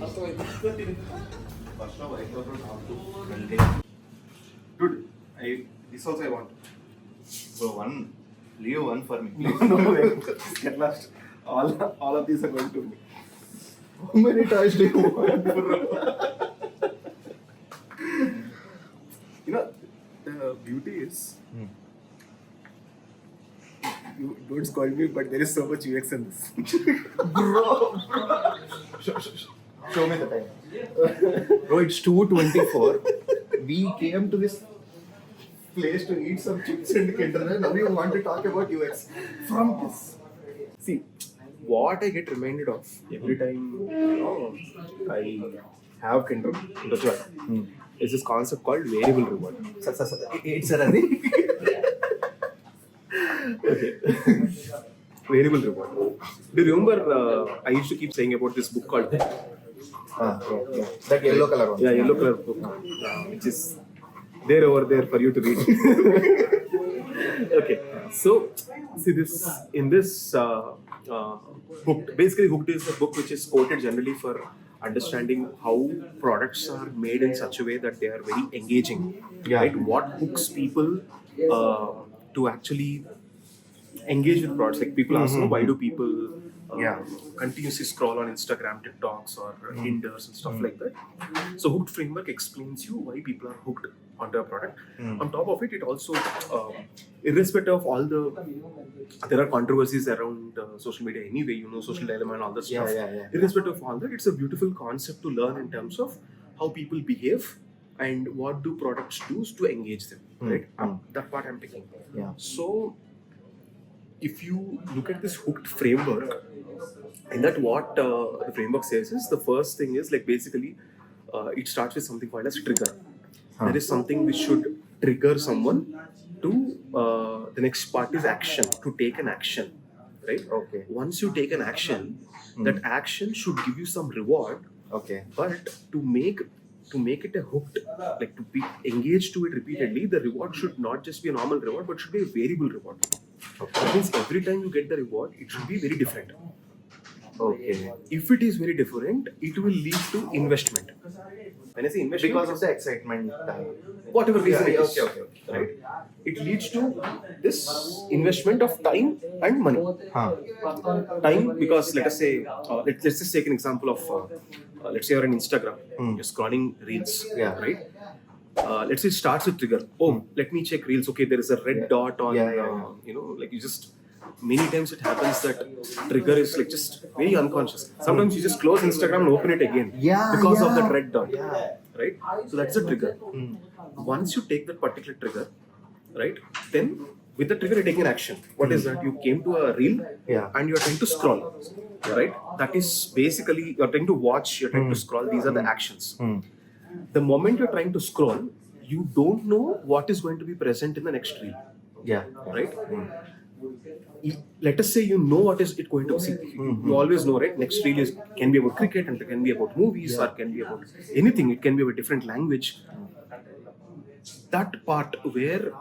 First of all, I thought dude, this also I want. So one, leave one for me. No, get lost. All of these are going to me. How many toys do you want, bro? You know, the beauty is, you don't scold me, but there is so much UX in this. Bro. Show me the time. Bro, it's 2:24. We came to this place to eat some chips and Kinderjoy. Now you want to talk about UX from this. See, what I get reminded of every time I have Kinderjoy is this concept called variable reward. It's a running. Okay. Variable reward. Do you remember I used to keep saying about this book called That yellow color one. Yeah, yellow color book, which is there over there for you to read. Okay, so see this in this Hooked. Basically, Hooked is a book which is quoted generally for understanding how products are made in such a way that they are very engaging. Yeah. Right? What hooks people to actually engage with products? Like people ask, why do people continuously scroll on Instagram, TikToks, or Tinders and stuff like that? So Hooked framework explains you why people are hooked onto a product. On top of it, it also, irrespective of all there are controversies around social media anyway, you know, social dilemma and all that stuff. Irrespective of all that, it's a beautiful concept to learn in terms of how people behave and what do products do to engage them. Right? That part I'm picking. Yeah. So if you look at this Hooked framework, and that what the framework says is, the first thing is like basically it starts with something called as trigger. There is something which should trigger someone to the next part is action, to take an action, right? Okay. Once you take an action, that action should give you some reward. Okay. But to make it a hooked, like to be engaged to it repeatedly, the reward should not just be a normal reward, but should be a variable reward. Okay. That means every time you get the reward, it should be very different. Okay. If it is very different, it will lead to investment. When I say investment, Because of the excitement. whatever reason it is, Okay. right? It leads to this investment of time and money. Time, because let us say, let's just take an example of, let's say you're on Instagram, you're scrolling reels, right? Let's say it starts with trigger. Oh, let me check reels. Okay, there is a red dot on, you know, like you just, many times it happens that trigger is like just very unconscious. Sometimes you just close Instagram and open it again because of that red dot, right? So that's a trigger. Once you take that particular trigger, right, then with the trigger you're taking an action. What is that? You came to a reel and you're trying to scroll, right? That is basically, you're trying to watch, you're trying to scroll. These are the actions. The moment you're trying to scroll, you don't know what is going to be present in the next reel. Right? Let us say you know what is it going to see. You always know, right? Next reel can be about cricket, and it can be about movies, or can be about anything. It can be about a different language. That part where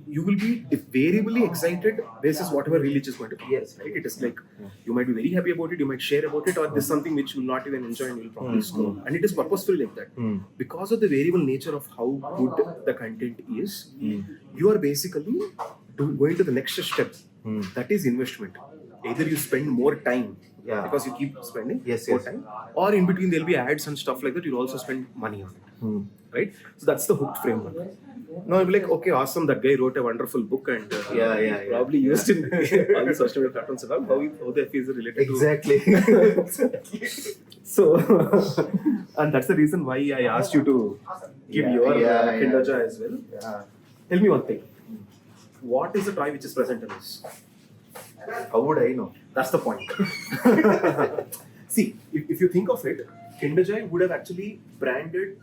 you will be variably excited basis whatever reel is going to be. Yes. Right? It is like you might be very happy about it, you might share about it, or this is something which you will not even enjoy and you will probably scroll. And it is purposefully like that. Because of the variable nature of how good the content is, you are basically going to the next step. That is investment. Either you spend more time because you keep spending more time, or in between there'll be ads and stuff like that, you'll also spend money on it. Right? So that's the Hooked framework. Now I'll be like, okay, awesome, that guy wrote a wonderful book and probably used in all the social media platforms and all. How the FA is related Exactly. So, and that's the reason why I asked you to give your Kinderjoy as well. Tell me one thing. What is the toy which is present in this? How would I know? That's the point. See, if you think of it, Kinderjoy would have actually branded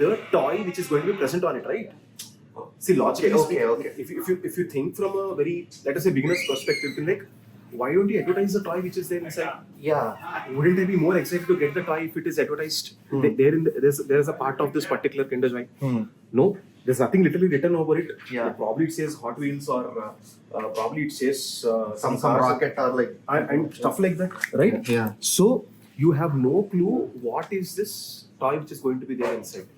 the toy which is going to be present on it, right? See, logically speaking, if you think from a very, let us say, beginner's perspective, you can like, why don't you advertise the toy which is there inside? Wouldn't I be more excited to get the toy if it is advertised? There's a part of this particular Kinderjoy. No, there's nothing literally written over it. Probably it says Hot Wheels, or probably it says some rocket or like and stuff like that, right? Yeah. So you have no clue what is this toy which is going to be there inside.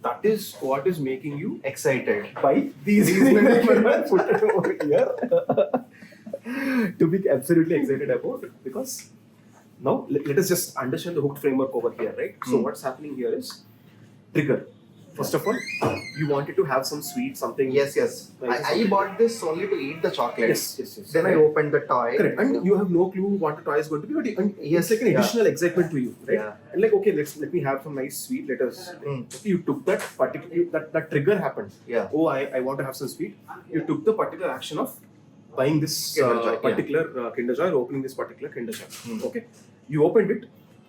That is what is making you Excited. buy these many put it over here to be absolutely excited about, because now let us just understand the hooked framework over here, right? So what's happening here is trigger. First of all, you wanted to have some sweet something. Yes. I bought this only to eat the chocolate. Yes. Then I opened the toy. Correct. And you have no clue what the toy is going to be, but it's like an additional excitement to you, right? Yeah. And like, okay, let me have some nice sweet. Let us. Okay, you took that particular that trigger happened. Yeah. Oh, I want to have some sweet. You took the particular action of buying this Kinderjoy, particular Kinderjoy or opening this particular Kinderjoy. Okay, you opened it,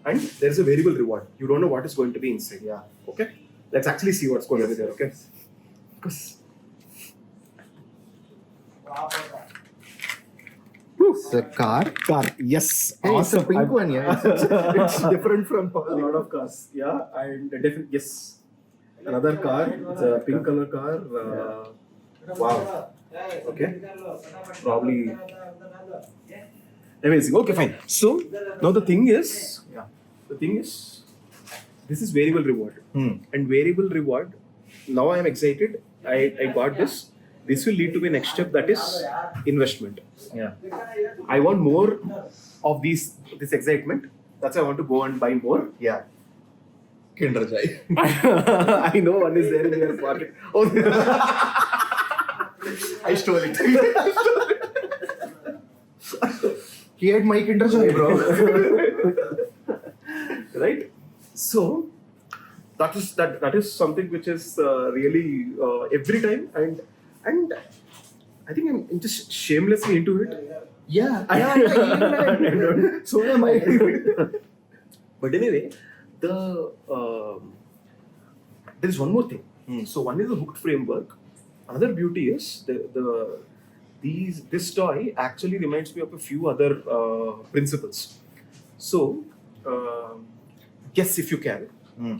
and there is a variable reward. You don't know what is going to be inside. Yeah. Okay, let's actually see what's going to be there. Okay, because. The car. Yes. Hey, it's a pink one, yeah. It's different from a lot of cars. Yeah, and definitely yes. Another car. It's a pink color car. Wow. Okay. Probably amazing. Okay, fine. So now the thing is, this is variable reward, and variable reward. Now I am excited. I got this. This will lead to the next step, that is investment. Yeah. I want more of this excitement. That's why I want to go and buy more. Yeah. Kinderjoy. I know one is there in your pocket. Oh, I stole it. He had my Kinderjoy, bro. Right? So that is something which is really every time, and I think I'm just shamelessly into it. Yeah. So am I. But anyway, there is one more thing. So one is the hooked framework. Another beauty is this toy actually reminds me of a few other principles. So guess if you can.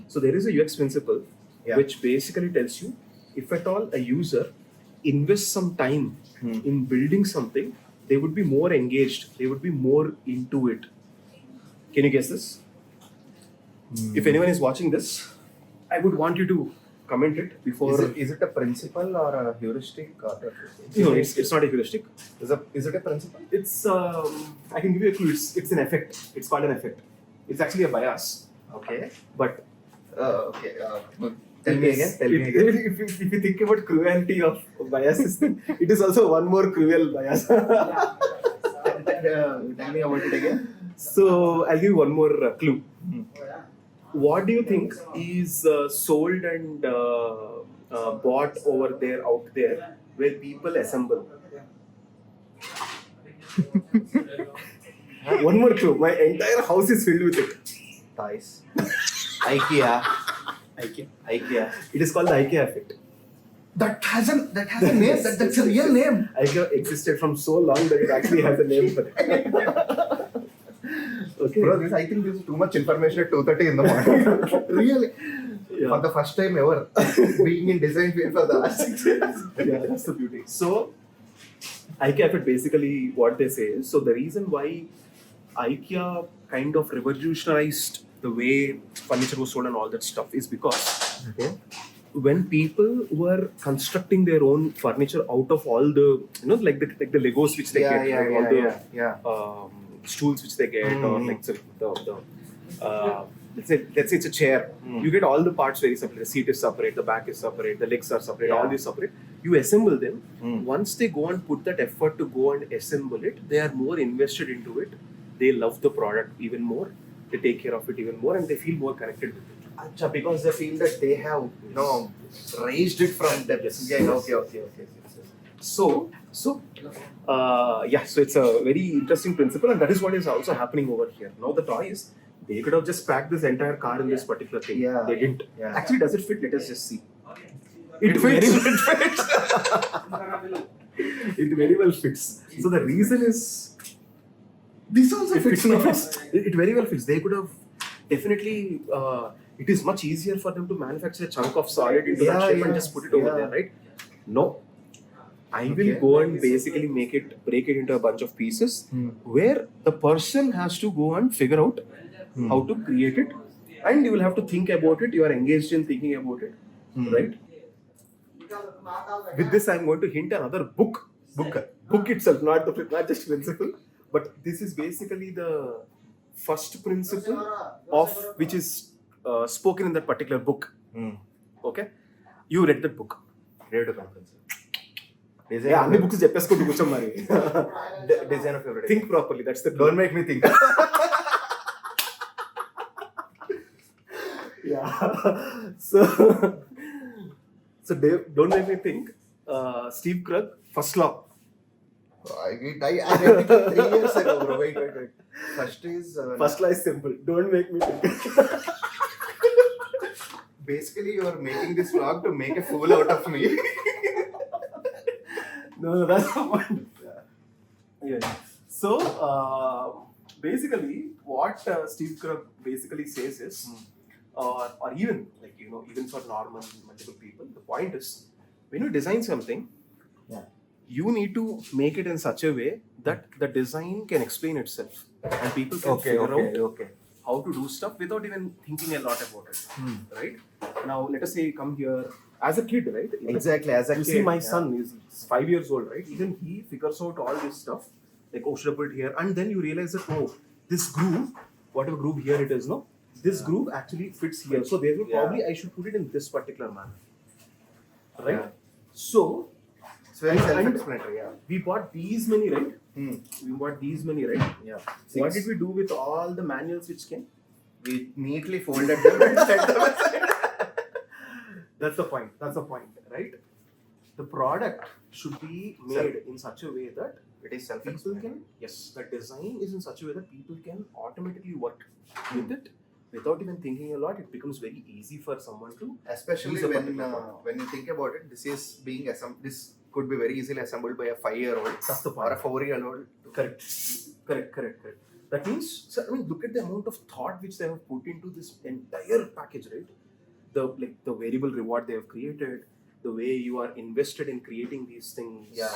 So there is a UX principle which basically tells you, if at all a user invests some time in building something, they would be more engaged, they would be more into it. Can you guess this? If anyone is watching this, I would want you to comment it before. Is it a principle or a heuristic? No, it's not a heuristic. Is it a principle? It's I can give you a clue. It's an effect. It's called an effect. It's actually a bias. Okay. But Okay. Tell me again. If you think about cruelty of biases, it is also one more cruel bias. Tell me about it again. So I'll give you one more clue. What do you think is sold and bought over there, out there, where people assemble? One more clue. My entire house is filled with it. Toys. Ikea. It is called the Ikea Effect. That has a name. That's a real name. Ikea existed from so long that it actually has a name for it. Okay. Bro, I think this is too much information at 2:30 in the morning. Really? Yeah. For the first time ever, being in design field for the last 6 years. Yeah, that's the beauty. So, IKEA Effect basically what they say is, so the reason why IKEA kind of revolutionized the way furniture was sold and all that stuff is because when people were constructing their own furniture out of all the, like the Legos which they get, all the stools which they get, or like the let's say it's a chair. You get all the parts very separate. The seat is separate, the back is separate, the legs are separate, all these separate. You assemble them. Once they go and put that effort to go and assemble it, they are more invested into it. They love the product even more. They take care of it even more, and they feel more connected with it. Achha, because they feel that they have, raised it from depths. Yeah, okay. So it's a very interesting principle, and that is what is also happening over here. Now the toy is, they could have just packed this entire car in this particular thing. Yeah. They didn't. Yeah. Actually, does it fit? Let us just see. It fits. It very well fits. So the reason is, This also fits. It very well fits. They could have definitely. It is much easier for them to manufacture a chunk of solid into that shape and just put it over there, right? No. I will go and basically break it into a bunch of pieces where the person has to go and figure out how to create it, and you will have to think about it. You are engaged in thinking about it, right? With this, I'm going to hint another book itself, not just principle, but this is basically the first principle of which is spoken in that particular book. Okay, you read that book. Read a conference. Yeah, అన్ని books చెప్పేసుకుంటూ కూర్చోం మరి. Design of everyday. Think properly. That's the Don't make me think. Yeah. So Dave, don't make me think. Steve Krug, first law. I read it 3 years ago, bro. Wait. First law is simple. Don't make me think. Basically, you are making this vlog to make a fool out of me. No, that's the point. Yeah. So basically, what Steve Krug basically says is, or even like even for normal multiple people, the point is when you design something, you need to make it in such a way that the design can explain itself and people can figure out how to do stuff without even thinking a lot about it. Right? Now, let us say you come here as a kid, right? Exactly, as a you kid. See, my son is 5 years old, right? Even he figures out all this stuff, like, oh, should I put it here? And then you realize that, oh, this groove, whatever groove here it is, no? This groove actually fits here. So therefore, probably I should put it in this particular manner. Right? Yeah. So, It's very self-explanatory, yeah. we bought these many, right? We bought these many, right? Yeah. What did we do with all the manuals which came? We neatly folded them and set them aside. That's the point, right? The product should be made in such a way that It is people self-explanatory. can, the design is in such a way that people can automatically work with it without even thinking a lot. It becomes very easy for someone to Especially use a particular product. when you think about it, this is being this could be very easily assembled by a 5-year-old That's the or point. a 4-year-old. Correct. That means, so, I mean, look at the amount of thought which they have put into this entire package, right? The variable reward they have created, the way you are invested in creating these things. Yeah.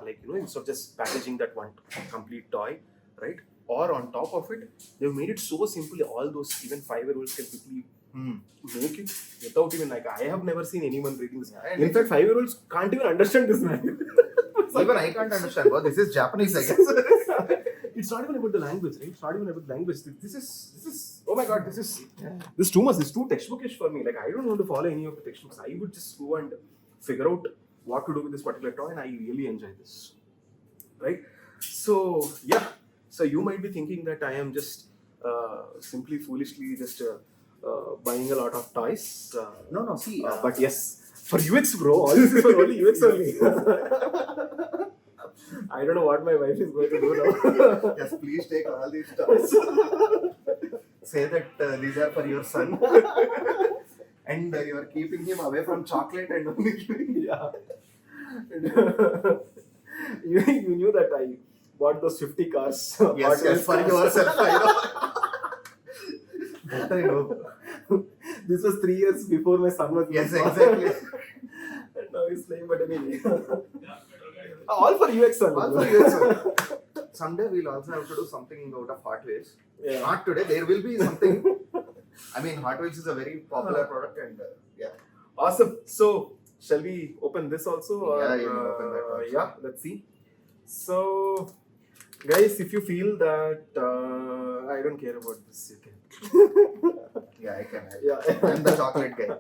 Like, instead of just packaging that one complete toy, right? Or on top of it, they've made it so simple. All those even 5-year-olds can quickly make it without even, like, I have never seen anyone reading this. Yeah, In fact, 5-year-olds can't even understand this manual. Even I can't understand. Well, this is Japanese, I guess. It's not even about the language, right? It's not even about language. This is. Oh my God! This is too much. This is too textbookish for me. Like, I don't want to follow any of the textbooks. I would just go and figure out what to do with this particular toy, and I really enjoy this. Right? So yeah. So you might be thinking that I am just simply foolishly just buying a lot of toys. No. See, But yes, for UX, bro. All this is for only UX only. I don't know what my wife is going to do now. yes, please take all these toys. Say that these are for your son. And you are keeping him away from chocolate and only giving. Yeah. You knew that I bought those 50 cars. Yes, for yourself. I know. That I know. This was 3 years before my son was born. Yes, exactly. And now he's playing, but anyway. All for UX only. Also, yes, someday we'll also have to do something out of Hot Wheels. Yeah. Not today. There will be something. I mean, Hot Wheels is a very popular product, and yeah. Awesome. So, shall we open this also? Or, Yeah, you can open that also. Yeah, let's see. So, guys, if you feel that I don't care about this, you can. Yeah, I can. Yeah. I'm the chocolate guy.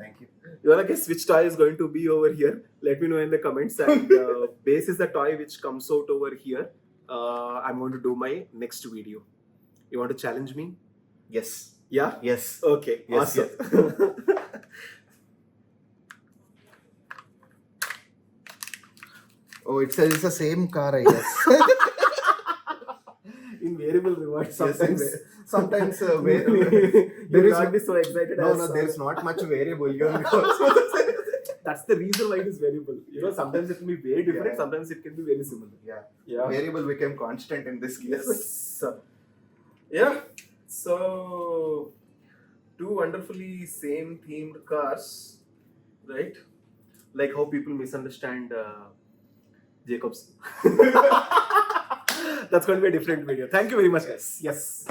Thank you. You wanna guess which toy is going to be over here? Let me know in the comments. And base is the toy which comes out over here. I'm going to do my next video. You want to challenge me? Yes. Yeah? Yes. Okay. Yes, Awesome. Oh, it's the same car, I guess. In variable reward, sometimes. Sometimes There is not be so excited. no, as, there's not much variable here. That's the reason why it is variable. Sometimes it can be very different. Yeah. Sometimes it can be very similar. Yeah. Variable became constant in this case. Yes. Yeah. So, two wonderfully same themed cars, right? Like how people misunderstand Jacobs. That's going to be a different video. Thank you very much, guys. Yes.